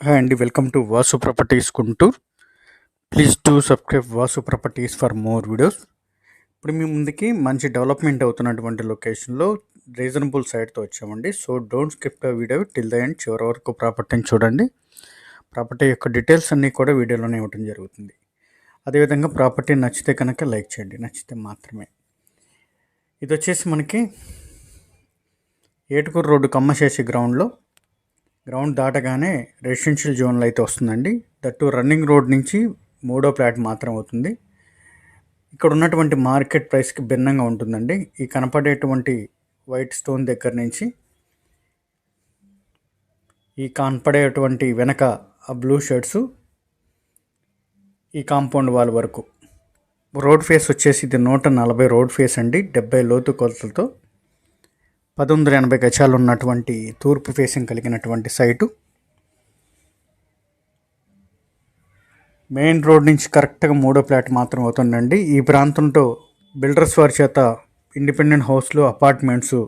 Hi అండి, welcome to Vasu properties Guntur. Please to subscribe Vasu properties for more videos. ఇప్పుడు మీ ముందుకి మంచి డెవలప్మెంట్ అవుతున్నటువంటి లొకేషన్లో రీజనబుల్ సైట్తో వచ్చామండి. So don't skip the video till the end, చివరి వరకు ప్రాపర్టీని చూడండి. ప్రాపర్టీ యొక్క డీటెయిల్స్ అన్నీ కూడా వీడియోలోనే ఇవ్వడం జరుగుతుంది. అదేవిధంగా ప్రాపర్టీ నచ్చితే కనుక లైక్ చేయండి, నచ్చితే మాత్రమే. ఇది వచ్చేసి మనకి ఏటుకూరు రోడ్డు కమ్మశేషి గ్రౌండ్ దాటగానే రెసిడెన్షియల్ జోన్లో అయితే వస్తుందండి. దట్టు రన్నింగ్ రోడ్ నుంచి 3వ ప్లాట్ మాత్రం అవుతుంది. ఇక్కడ ఉన్నటువంటి మార్కెట్ ప్రైస్కి భిన్నంగా ఉంటుందండి. ఈ కనపడేటువంటి వైట్ స్టోన్ దగ్గర నుంచి ఈ కనపడేటువంటి వెనక ఆ బ్లూ షర్ట్స్ ఈ కాంపౌండ్ వాల్ వరకు రోడ్ ఫేస్ వచ్చేసి ఇది 140 రోడ్ ఫేస్ అండి. 70 లోతు కొలతలతో 1180 గజాలు ఉన్నటువంటి తూర్పు ఫేసింగ్ కలిగినటువంటి సైటు. మెయిన్ రోడ్ నుంచి కరెక్ట్గా 3వ ప్లాట్ మాత్రం అవుతుందండి. ఈ ప్రాంతంలో బిల్డర్స్ వారి చేత ఇండిపెండెంట్ హౌస్లు, అపార్ట్మెంట్స్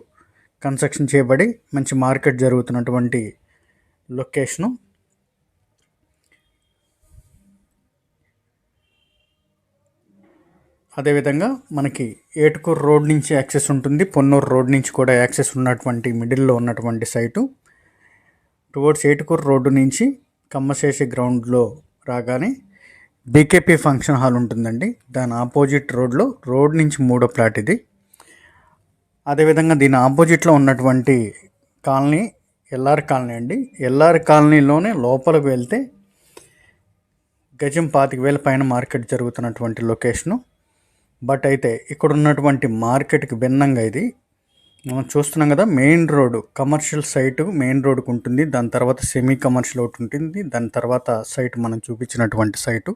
కన్స్ట్రక్షన్ చేయబడి మంచి మార్కెట్ జరుగుతున్నటువంటి లొకేషను. అదేవిధంగా మనకి ఏటుకూరు రోడ్ నుంచి యాక్సెస్ ఉంటుంది, పొన్నూరు రోడ్ నుంచి కూడా యాక్సెస్ ఉన్నటువంటి మిడిల్లో ఉన్నటువంటి సైటు. టువర్డ్స్ ఏటుకూరు రోడ్డు నుంచి కమ్మశేషి గ్రౌండ్లో రాగానే బీకేపీ ఫంక్షన్ హాల్ ఉంటుందండి. దాని ఆపోజిట్ రోడ్ నుంచి 3వ ప్లాట్ ఇది. అదేవిధంగా దీని ఆపోజిట్లో ఉన్నటువంటి కాలనీ ఎల్ఆర్ కాలనీ అండి. ఎల్ఆర్ కాలనీలోనే లోపలికి వెళ్తే గజం 25,000 పైన మార్కెట్ జరుగుతున్నటువంటి లొకేషను. బట్ అయితే ఇక్కడ ఉన్నటువంటి మార్కెట్కి భిన్నంగా ఇది మనం చూస్తున్నాం కదా, main road commercial site main రోడ్డుకు ఉంటుంది. దాని తర్వాత సెమీ కమర్షియల్ ఒకటి ఉంటుంది. దాని తర్వాత సైట్ మనం చూపించినటువంటి సైటు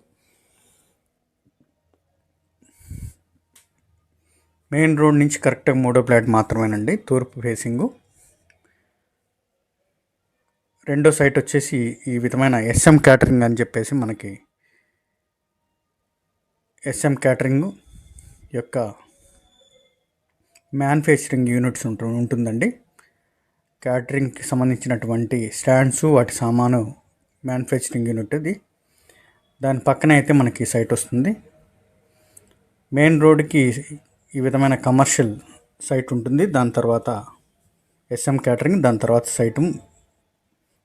మెయిన్ రోడ్ నుంచి కరెక్ట్గా 3వ ప్లాట్ మాత్రమేనండి, తూర్పు ఫేసింగు. రెండో సైట్ వచ్చేసి ఈ విధమైన ఎస్ఎం క్యాటరింగ్ అని చెప్పేసి మనకి ఎస్ఎం క్యాటరింగ్ యొక్క మ్యానుఫ్యాక్చరింగ్ యూనిట్స్ ఉంటుందండి. క్యాటరింగ్కి సంబంధించినటువంటి స్టాండ్స్, వాటి సామాను మ్యానుఫ్యాక్చరింగ్ యూనిట్ ఇది. దాని పక్కన అయితే మనకి సైట్ వస్తుంది. మెయిన్ రోడ్కి ఈ విధమైన కమర్షియల్ సైట్ ఉంటుంది. దాని తర్వాత ఎస్ఎం క్యాటరింగ్, దాని తర్వాత సైటు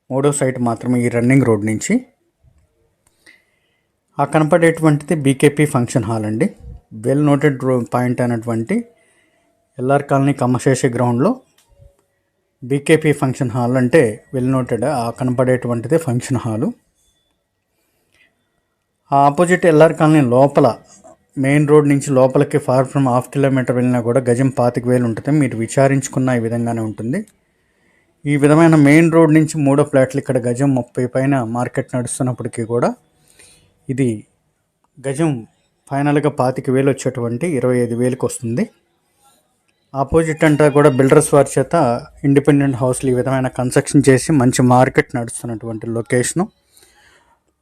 3వ సైట్ మాత్రమే ఈ రన్నింగ్ రోడ్ నుంచి. ఆ కనపడేటువంటిది బీకేపీ ఫంక్షన్ హాల్ అండి. వెల్ నోటెడ్ పాయింట్ అయినటువంటి ఎల్ఆర్ కాలనీ కమ్మశేషి గ్రౌండ్లో బీకేపీ ఫంక్షన్ హాల్ అంటే వెల్ నోటెడ్. ఆ కనపడేటువంటిది ఫంక్షన్ హాలు. ఆ ఆపోజిట్ ఎల్ఆర్ కాలనీ లోపల మెయిన్ రోడ్ నుంచి లోపలికి ఫార్ ఫ్రమ్ 1/2 కిలోమీటర్ వెళ్ళినా కూడా గజం 25,000 ఉంటుంది. మీరు విచారించుకున్న ఈ విధంగానే ఉంటుంది. ఈ విధమైన మెయిన్ రోడ్ నుంచి 3వ ప్లాట్లు ఇక్కడ గజం 30 పైన మార్కెట్ నడుస్తున్నప్పటికీ కూడా ఇది గజం ఫైనల్గా 25,000 వచ్చేటువంటి 25,000కి వస్తుంది. ఆపోజిట్ అంతా కూడా బిల్డర్స్ వారి చేత ఇండిపెండెంట్ హౌస్లు ఈ విధమైన కన్స్ట్రక్షన్ చేసి మంచి మార్కెట్ నడుస్తున్నటువంటి లొకేషను.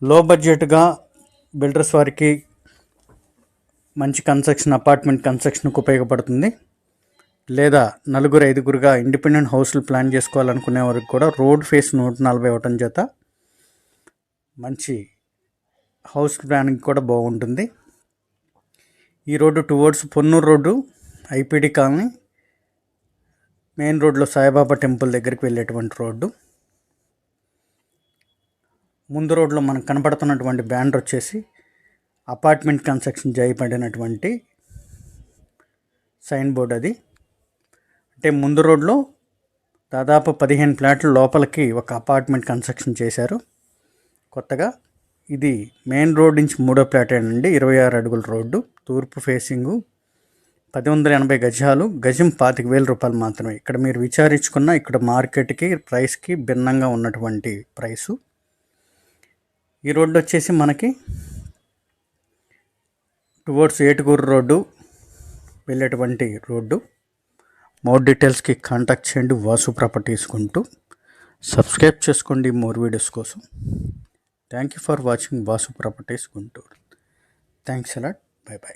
లో బడ్జెట్గా బిల్డర్స్ వారికి మంచి కన్స్ట్రక్షన్, అపార్ట్మెంట్ కన్స్ట్రక్షన్కి ఉపయోగపడుతుంది. లేదా 4-5గురుగా ఇండిపెండెంట్ హౌస్లు ప్లాన్ చేసుకోవాలనుకునే వారికి కూడా రోడ్ ఫేస్ 140 అవటం చేత మంచి హౌస్ ప్లానింగ్ కూడా బాగుంటుంది. ఈ road towards Ponnur road, IPD colony, main రోడ్లో సాయిబాబా టెంపుల్ దగ్గరికి వెళ్ళేటువంటి రోడ్డు. ముందు రోడ్లో మనకు కనపడుతున్నటువంటి బ్యానర్ వచ్చేసి అపార్ట్మెంట్ కన్స్ట్రక్షన్ చేయబడినటువంటి సైన్ బోర్డ్ అది. అంటే ముందు రోడ్లో దాదాపు 15 ప్లాట్ల లోపలికి ఒక అపార్ట్మెంట్ కన్స్ట్రక్షన్ చేశారు కొత్తగా. ఇది మెయిన్ రోడ్ నుంచి 3వ ప్లాట్ అండి. 26 అడుగుల రోడ్డు, తూర్పు ఫేసింగు, 1180 గజాలు, గజం 25,000 రూపాయలు మాత్రమే. ఇక్కడ మీరు విచారించుకున్న ఇక్కడ మార్కెట్కి ప్రైస్కి భిన్నంగా ఉన్నటువంటి ప్రైసు. ఈ రోడ్డు వచ్చేసి మనకి టువర్డ్స్ ఏటుకూరు రోడ్డు వెళ్ళేటువంటి రోడ్డు. మోర్ డీటెయిల్స్కి కాంటాక్ట్ చేయండి వాసు ప్రాపర్టీస్ గుంటూరు. సబ్స్క్రైబ్ చేసుకోండి మోర్ వీడియోస్ కోసం. Thank you for watching Vasu properties Guntur. Thanks a lot. By by.